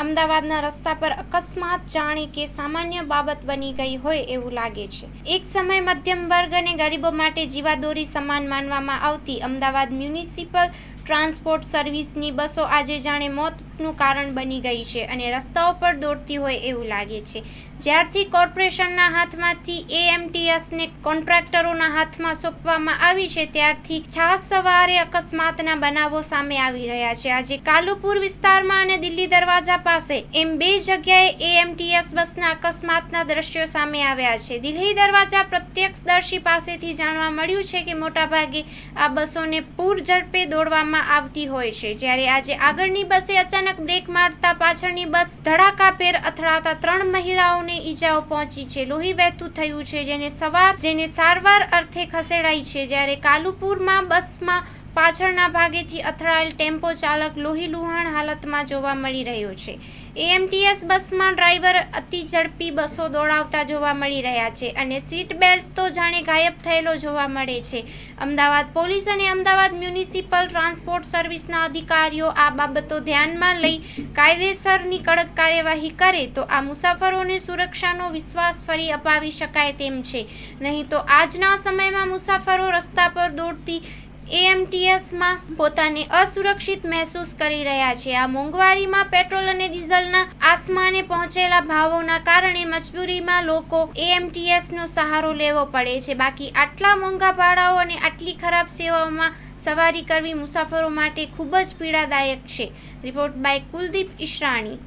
અમદાવાદના રસ્તા પર અકસ્માત જાણે કે સામાન્ય બાબત બની ગઈ હોય એવું લાગે છે। એક સમય મધ્યમ વર્ગ અને ગરીબો માટે જીવાદોરી સમાન માનવામાં આવતી અમદાવાદ મ્યુનિસિપલ ટ્રાન્સપોર્ટ સર્વિસની બસો આજે જાણે મોતનું કારણ બની ગઈ છે અને રસ્તાઓ પર દોડતી હોય એવું લાગે છે। જ્યારથી કોર્પોરેશનના હાથમાંથી એએમટીએસને કોન્ટ્રાક્ટરોના હાથમાં સોંપવામાં આવી છે ત્યારથી છાસ સવારે અકસ્માતના બનાવો સામે આવી રહ્યા છે। આજે કાલુપુર વિસ્તારમાં અને દિલ્હી દરવાજા પાસે એમ બે જગ્યાએ એએમટીએસ બસના અકસ્માતના દ્રશ્યો સામે આવ્યા છે। દિલ્હી દરવાજા પ્રત્યક્ષદર્શી પાસેથી જાણવા મળ્યું છે કે મોટાભાગે આ બસોને પૂર ઝડપે દોડવામાં આવતી હોય છે, જ્યારે આજે આગળની બસે અચાનક બ્રેક મારતા પાછળની બસ ધડાકાભેર અથડાતા 3 મહિલાઓને ઈજાઓ પહોંચી છે। લોહી વહેતું થયું છે, જેને સારવાર અર્થે ખસેડાઈ છે, જ્યારે કાલુપુરમાં બસમાં પાછળના ભાગેથી અથડાયેલ ટેમ્પો ચાલક લોહીલુહાણ હાલતમાં જોવા મળી રહ્યો છે। એએમટીએસ બસમાં ડ્રાઈવર અતિ ઝડપી બસો દોડાવતા જોવા મળી રહ્યા છે અને સીટ બેલ્ટ તો જાણે ગાયબ થયેલો જોવા મળે છે। અમદાવાદ પોલીસ અને અમદાવાદ મ્યુનિસિપલ ટ્રાન્સપોર્ટ સર્વિસના અધિકારીઓ આ બાબતો ધ્યાનમાં લઈ કાયદેસરની કડક કાર્યવાહી કરે તો આ મુસાફરોને સુરક્ષાનો વિશ્વાસ ફરી અપાવી શકાય તેમ છે, નહીં તો આજના સમયમાં મુસાફરો રસ્તા પર દોડતી એએમટીએસમાં પોતાને અસુરક્ષિત મહેસૂસ કરી રહ્યા છે। આ મોંઘવારીમાં પેટ્રોલ અને ડીઝલના આસમાને પહોંચેલા ભાવોના કારણે મજબૂરીમાં લોકો એએમટીએસનો સહારો લેવો પડે છે। બાકી આટલા મોંઘા ભાડાઓ અને આટલી ખરાબ સેવાઓમાં સવારી કરવી મુસાફરો માટે ખૂબ જ પીડાદાયક છે। Report by Kuldeep Ishrani.